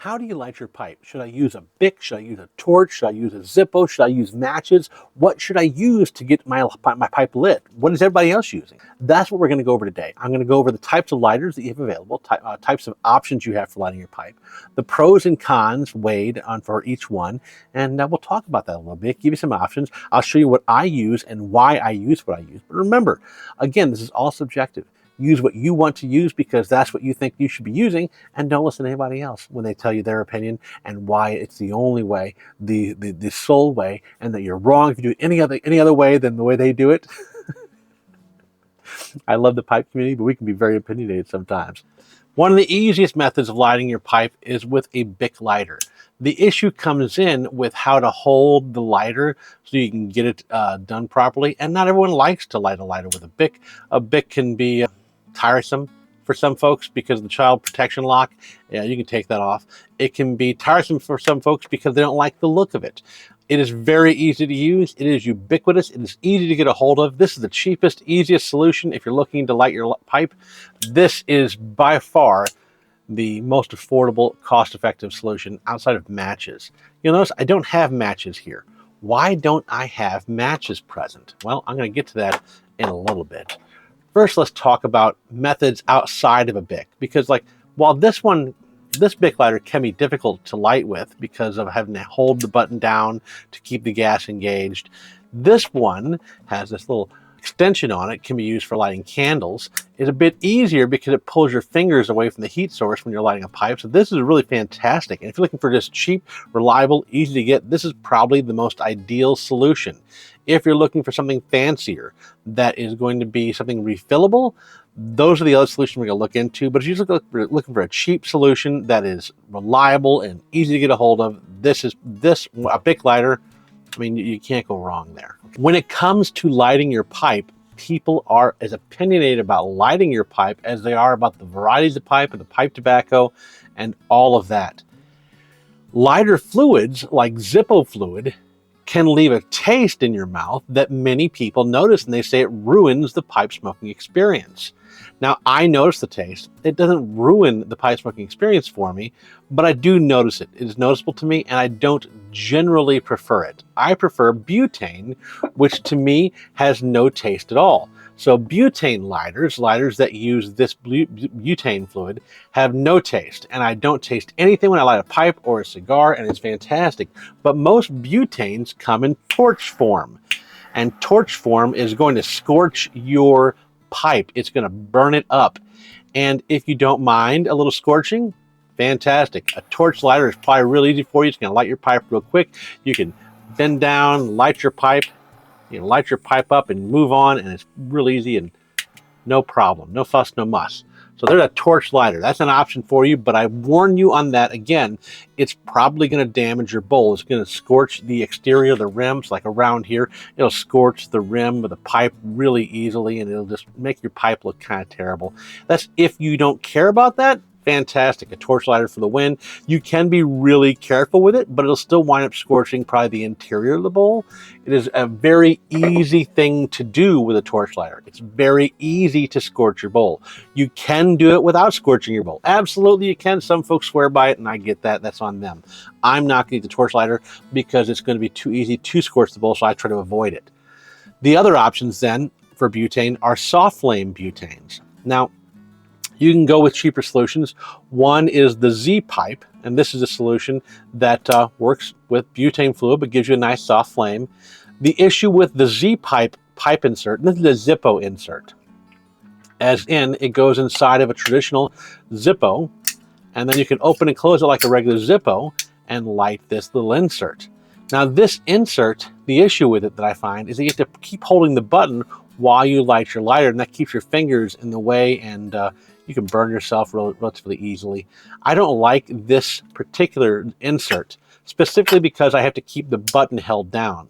How do you light your pipe? Should I use a Bic? Should I use a torch? Should I use a Zippo? Should I use matches? What should I use to get my pipe lit? What is everybody else using? That's what we're going to go over today. I'm going to go over the types of lighters that you have available, types of options you have for lighting your pipe, the pros and cons weighed on for each one, and we'll talk about that a little bit, give you some options. I'll show you what I use and why I use what I use. But remember, again, this is all subjective. Use what you want to use because that's what you think you should be using, and don't listen to anybody else when they tell you their opinion and why it's the only way, the sole way, and that you're wrong if you do it any other way than the way they do it. I love the pipe community, but we can be very opinionated sometimes. One of the easiest methods of lighting your pipe is with a Bic lighter. The issue comes in with how to hold the lighter so you can get it done properly, and not everyone likes to light a lighter with a Bic. A Bic can be tiresome for some folks because of the child protection lock. Yeah, you can take that off. It can be tiresome for some folks because they don't like the look of it. It is very easy to use. It is ubiquitous. It is easy to get a hold of. This is the cheapest, easiest solution if you're looking to light your pipe. This is by far the most affordable, cost-effective solution outside of matches. You'll notice I don't have matches here. Why don't I have matches present? Well, I'm going to get to that in a little bit. First, let's talk about methods outside of a Bic, because while this Bic lighter can be difficult to light with because of having to hold the button down to keep the gas engaged, this one has this little extension on it, can be used for lighting candles. It's a bit easier because it pulls your fingers away from the heat source when you're lighting a pipe. So this is really fantastic. And if you're looking for just cheap, reliable, easy to get, this is probably the most ideal solution. If you're looking for something fancier that is going to be something refillable, those are the other solutions we're going to look into. But if you're looking for a cheap solution that is reliable and easy to get a hold of, a Bic lighter. I mean, you can't go wrong there. When it comes to lighting your pipe, people are as opinionated about lighting your pipe as they are about the varieties of pipe and the pipe tobacco and all of that. Lighter fluids like Zippo fluid can leave a taste in your mouth that many people notice, and they say it ruins the pipe smoking experience. Now, I notice the taste. It doesn't ruin the pipe smoking experience for me, but I do notice it. It is noticeable to me, and I don't generally prefer it. I prefer butane, which to me has no taste at all. So butane lighters that use this butane fluid, have no taste, and I don't taste anything when I light a pipe or a cigar, and it's fantastic. But most butanes come in torch form, and torch form is going to scorch your pipe. It's going to burn it up. And if you don't mind a little scorching, fantastic. A torch lighter is probably real easy for you. It's going to light your pipe real quick. You can bend down, light your pipe. You know, light your pipe up and move on, and it's real easy and no problem. No fuss, no muss. So there's a torch lighter. That's an option for you, but I warn you on that. Again, it's probably going to damage your bowl. It's going to scorch the exterior of the rims, like around here. It'll scorch the rim of the pipe really easily, and it'll just make your pipe look kind of terrible. That's if you don't care about that. Fantastic. A torch lighter for the win. You can be really careful with it, but it'll still wind up scorching probably the interior of the bowl. It is a very easy thing to do with a torch lighter. It's very easy to scorch your bowl. You can do it without scorching your bowl. Absolutely you can. Some folks swear by it, and I get that. That's on them. I'm not going to use the torch lighter because it's going to be too easy to scorch the bowl, so I try to avoid it. The other options then for butane are soft flame butanes. Now, you can go with cheaper solutions. One is the Z pipe, and this is a solution that works with butane fluid but gives you a nice soft flame. The issue with the Z pipe insert, and this is a Zippo insert, as in it goes inside of a traditional Zippo, and then you can open and close it like a regular Zippo and light this little insert. Now this insert, the issue with it that I find is that you have to keep holding the button while you light your lighter, and that keeps your fingers in the way, and you can burn yourself relatively easily. I don't like this particular insert, specifically because I have to keep the button held down.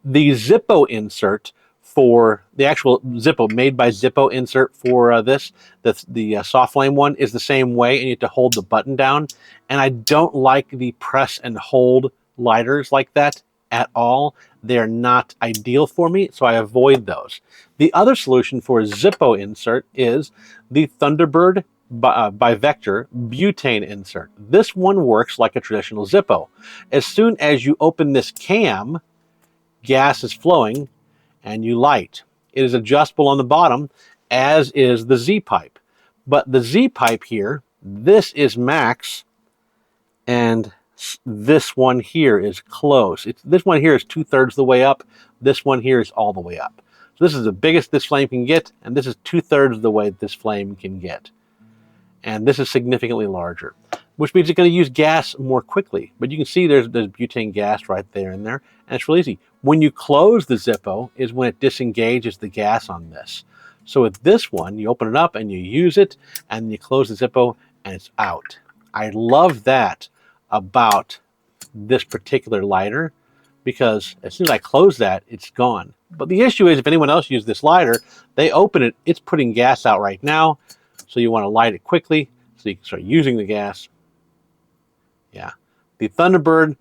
The Zippo insert for the actual Zippo, made by Zippo insert for the soft flame one, is the same way, and you have to hold the button down. And I don't like the press and hold lighters like that at all. They're not ideal for me, so I avoid those. The other solution for a Zippo insert is the Thunderbird bivector butane insert. This one works like a traditional Zippo. As soon as you open this cam, gas is flowing and you light. It is adjustable on the bottom, as is the Z pipe. But the Z pipe here, this is max, and this one here is close. This one here is 2/3 the way up. This one here is all the way up. So this is the biggest this flame can get, and this is 2/3 the way this flame can get. And this is significantly larger, which means it's going to use gas more quickly. But you can see there's butane gas right there in there, and it's really easy. When you close the Zippo is when it disengages the gas on this. So with this one, you open it up and you use it, and you close the Zippo, and it's out. I love that about this particular lighter, because as soon as I close that, it's gone. But the issue is, if anyone else uses this lighter, they open it, it's putting gas out right now. So you want to light it quickly so you can start using the gas. Yeah. The Thunderbird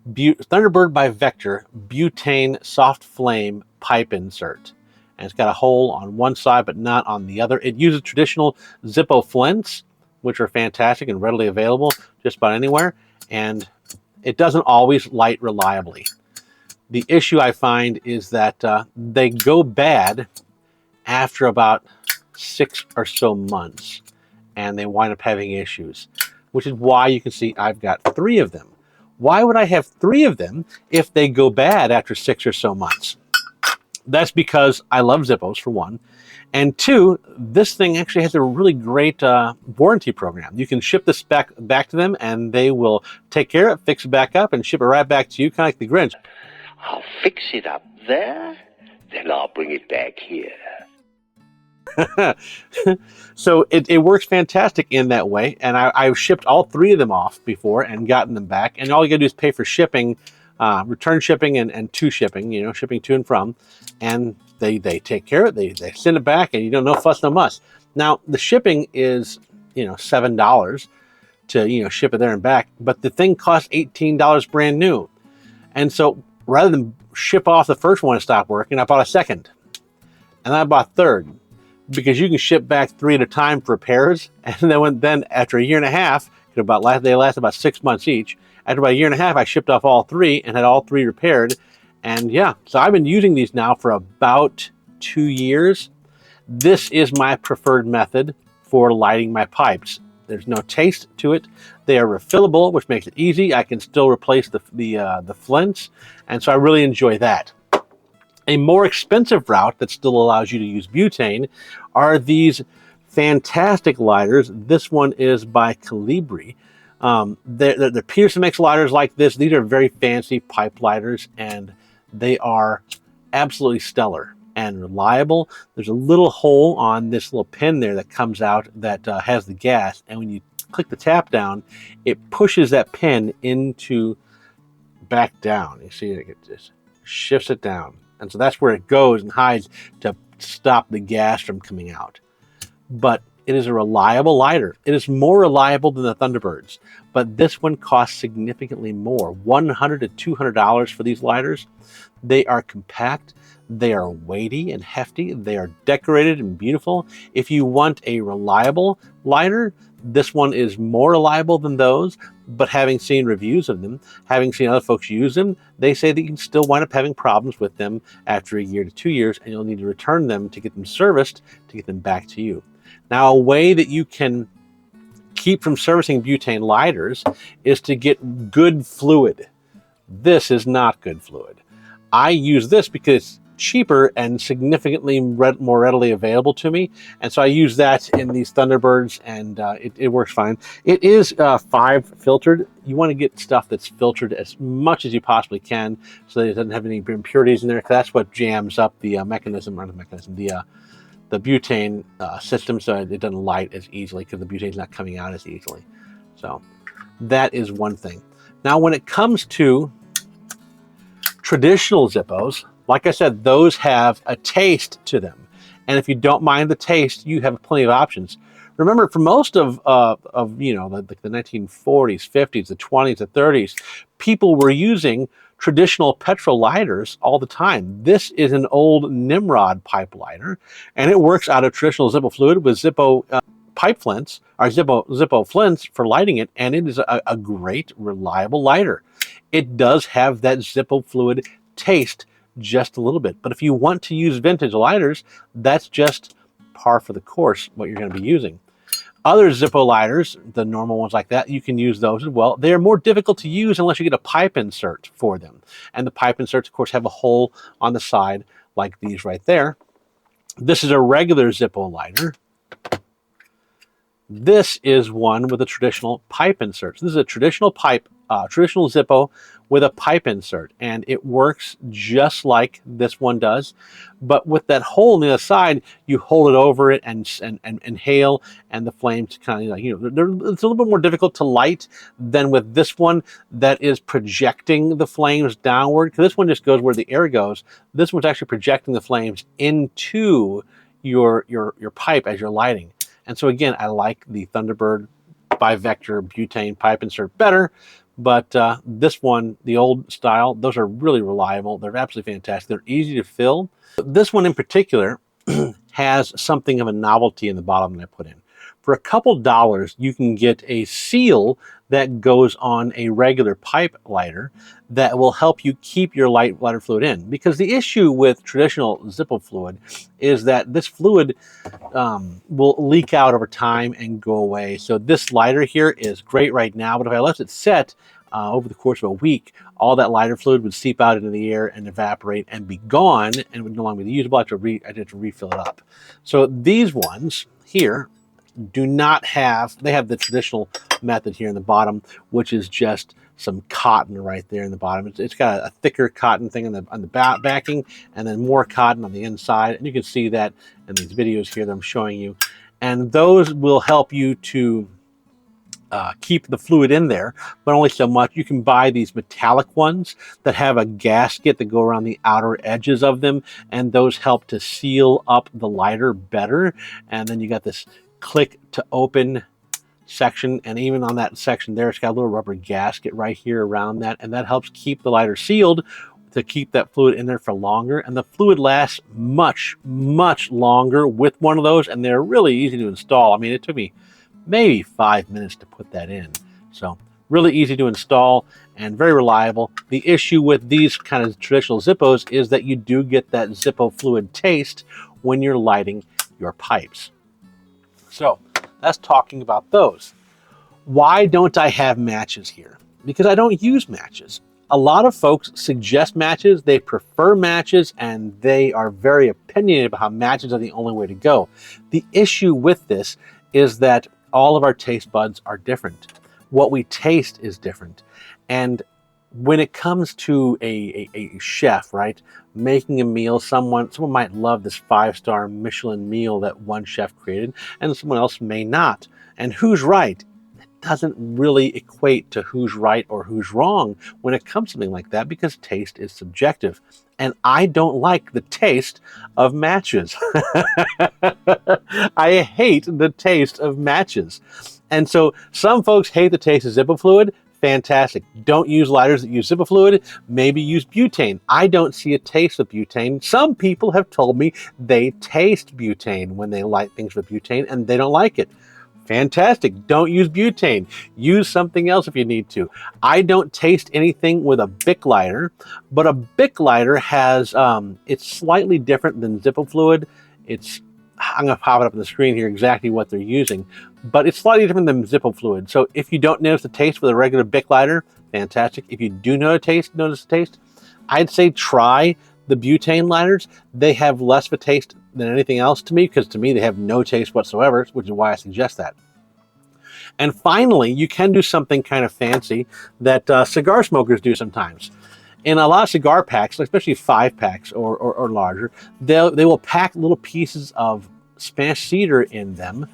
bivector butane soft flame pipe insert. And it's got a hole on one side but not on the other. It uses traditional Zippo flints, which are fantastic and readily available just about anywhere. And it doesn't always light reliably. The issue I find is that they go bad after about 6 or so months, and they wind up having issues, which is why you can see I've got 3 of them. Why would I have 3 of them if they go bad after 6 or so months? That's because I love Zippos, for one, and 2, this thing actually has a really great warranty program. You can ship this back to them, and they will take care of it, fix it back up, and ship it right back to you, kind of like the Grinch. I'll fix it up there, then I'll bring it back here. So it works fantastic in that way, and I've shipped all 3 of them off before and gotten them back, and all you gotta do is pay for shipping, return shipping and to shipping, shipping to and from, and they take care of it. They send it back, and you don't know fuss no muss. Now the shipping is $7 to ship it there and back, but the thing costs $18 brand new, and so rather than ship off the first one and stop working, I bought a second, and I bought a third. Because you can ship back 3 at a time for repairs, and then after a year and a half, they last about 6 months each. After about a year and a half, I shipped off all 3 and had all 3 repaired. And yeah, so I've been using these now for about 2 years. This is my preferred method for lighting my pipes. There's no taste to it. They are refillable, which makes it easy. I can still replace the flints, and so I really enjoy that. A more expensive route that still allows you to use butane are these fantastic lighters. This one is by Calibri. The Peterson makes lighters like this. These are very fancy pipe lighters, and they are absolutely stellar and reliable. There's a little hole on this little pin there that comes out that has the gas, and when you click the tap down, it pushes that pin back down. You see, it just shifts it down. And so that's where it goes and hides to stop the gas from coming out. But it is a reliable lighter. It is more reliable than the Thunderbirds, but this one costs significantly more, $100 to $200 for these lighters. They are compact, they are weighty and hefty, they are decorated and beautiful. If you want a reliable lighter, this one is more reliable than those, but having seen reviews of them, having seen other folks use them, they say that you can still wind up having problems with them after a year to 2 years, and you'll need to return them to get them serviced to get them back to you. Now, a way that you can keep from servicing butane lighters is to get good fluid. This is not good fluid. I use this because it's cheaper and significantly more readily available to me, and so I use that in these Thunderbirds, and it works fine. It is 5 filtered. You want to get stuff that's filtered as much as you possibly can so that it doesn't have any impurities in there, because that's what jams up the the butane system, so it doesn't light as easily because the butane's not coming out as easily. So that is one thing. Now, when it comes to traditional Zippos, like I said, those have a taste to them. And if you don't mind the taste, you have plenty of options. Remember, for most of the 1940s, 50s, the 20s, the 30s, people were using traditional petrol lighters all the time. This is an old Nimrod pipe lighter, and it works out of traditional Zippo fluid with Zippo pipe flints, or Zippo flints for lighting it, and it is a great, reliable lighter. It does have that Zippo fluid taste just a little bit, but if you want to use vintage lighters, that's just par for the course what you're going to be using. Other Zippo lighters, the normal ones like that, you can use those as well. They are more difficult to use unless you get a pipe insert for them. And the pipe inserts, of course, have a hole on the side like these right there. This is a regular Zippo lighter. This is one with a traditional pipe insert. So this is a traditional traditional Zippo with a pipe insert, and it works just like this one does. But with that hole on the other side, you hold it over it and inhale, and the flames kind of, it's a little bit more difficult to light than with this one that is projecting the flames downward. Because this one just goes where the air goes. This one's actually projecting the flames into your pipe as you're lighting. And so again, I like the Thunderbird bivector butane pipe insert better, but this one, the old style, those are really reliable. They're absolutely fantastic. They're easy to fill. This one in particular has something of a novelty in the bottom that I put in. For a couple dollars, you can get a seal that goes on a regular pipe lighter that will help you keep your lighter fluid in. Because the issue with traditional Zippo fluid is that this fluid will leak out over time and go away. So this lighter here is great right now, but if I left it set over the course of a week, all that lighter fluid would seep out into the air and evaporate and be gone and would no longer be usable. I have to refill it up. So these ones here do not have, they have the traditional method here in the bottom, which is just some cotton right there in the bottom. It's got a thicker cotton thing on the backing, and then more cotton on the inside. And you can see that in these videos here that I'm showing you. And those will help you to keep the fluid in there, but only so much. You can buy these metallic ones that have a gasket that go around the outer edges of them, and those help to seal up the lighter better. And then you got this click to open section, and even on that section there, it's got a little rubber gasket right here around that, and that helps keep the lighter sealed to keep that fluid in there for longer. And the fluid lasts much longer with one of those, and they're really easy to install. I mean, it took me maybe 5 minutes to put that in. So really easy to install and very reliable. The issue with these kind of traditional Zippos is that you do get that Zippo fluid taste when you're lighting your pipes. So that's talking about those. Why don't I have matches here? Because I don't use matches. A lot of folks suggest matches, they prefer matches, and they are very opinionated about how matches are the only way to go. The issue with this is that all of our taste buds are different. What we taste is different. And when it comes to a chef, right, making a meal, someone might love this 5-star Michelin meal that one chef created, and someone else may not. And who's right? It doesn't really equate to who's right or who's wrong when it comes to something like that, because taste is subjective. And I don't like the taste of matches. I hate the taste of matches. And so some folks hate the taste of Zippo fluid. Fantastic. Don't use lighters that use Zippo fluid. Maybe use butane. I don't see a taste of butane. Some people have told me they taste butane when they light things with butane, and they don't like it. Fantastic. Don't use butane. Use something else if you need to. I don't taste anything with a Bic lighter, but a Bic lighter has, it's slightly different than Zippo fluid. I'm going to pop it up on the screen here exactly what they're using, but it's slightly different than Zippo fluid. So if you don't notice the taste with a regular Bic lighter, fantastic. If you do notice the taste, I'd say try the butane lighters. They have less of a taste than anything else to me, because to me they have no taste whatsoever, which is why I suggest that. And finally, you can do something kind of fancy that cigar smokers do sometimes. In a lot of cigar packs, especially 5-packs or larger, they will pack little pieces of Spanish cedar in them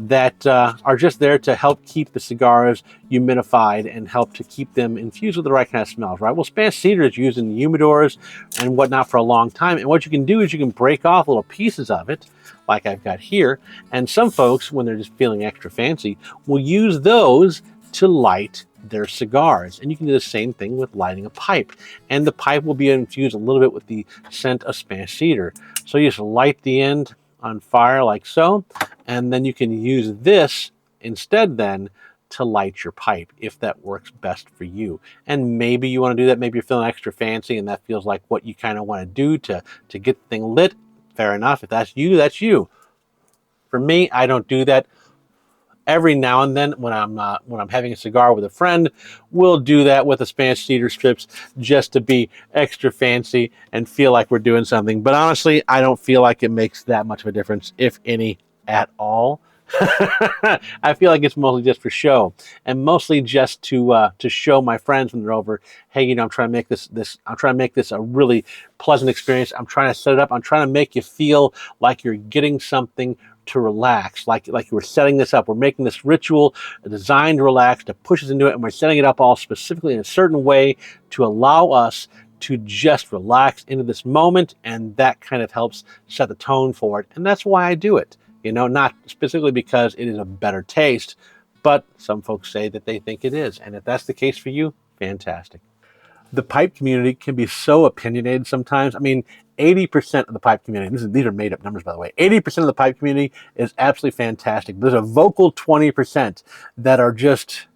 that are just there to help keep the cigars humidified and help to keep them infused with the right kind of smells, right? Well, Spanish cedar is used in humidors and whatnot for a long time. And what you can do is you can break off little pieces of it, like I've got here. And some folks, when they're just feeling extra fancy, will use those to light their cigars. And you can do the same thing with lighting a pipe. And the pipe will be infused a little bit with the scent of Spanish cedar. So you just light the end on fire like so, and then you can use this instead then to light your pipe if that works best for you. And maybe you want to do that, maybe you're feeling extra fancy and that feels like what you kind of want to do to get the thing lit. Fair enough. If that's you, that's you. For me, I don't do that. Every now and then, when I'm having a cigar with a friend, we'll do that with the Spanish cedar strips just to be extra fancy and feel like we're doing something. But honestly, I don't feel like it makes that much of a difference, if any, at all. I feel like it's mostly just for show, and mostly just to show my friends when they're over, hey, you know, I'm trying to make this a really pleasant experience. I'm trying to set it up. I'm trying to make you feel like you're getting something to relax, like we're setting this up. We're making this ritual designed to relax, to push us into it, and we're setting it up all specifically in a certain way to allow us to just relax into this moment, and that kind of helps set the tone for it. And that's why I do it. You know, not specifically because it is a better taste, but some folks say that they think it is. And if that's the case for you, fantastic. The pipe community can be so opinionated sometimes. I mean, 80% of the pipe community, these are made up numbers, by the way, 80% of the pipe community is absolutely fantastic. There's a vocal 20% that are just,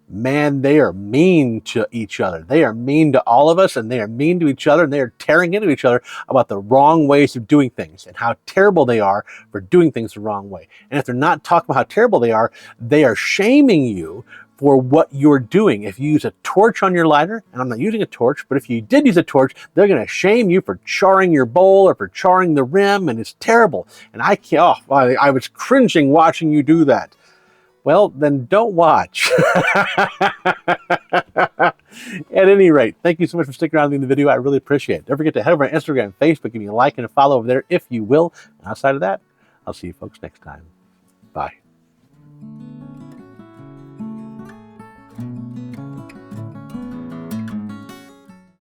man, they are mean to each other. They are mean to all of us, and they are mean to each other, and they are tearing into each other about the wrong ways of doing things and how terrible they are for doing things the wrong way. And if they're not talking about how terrible they are shaming you for what you're doing. If you use a torch on your lighter, and I'm not using a torch, but if you did use a torch, they're going to shame you for charring your bowl or for charring the rim, and it's terrible. And I can't, I was cringing watching you do that. Well, then don't watch. At any rate, thank you so much for sticking around in the video. I really appreciate it. Don't forget to head over to Instagram and Facebook, give me a like and a follow over there if you will. And outside of that, I'll see you folks next time.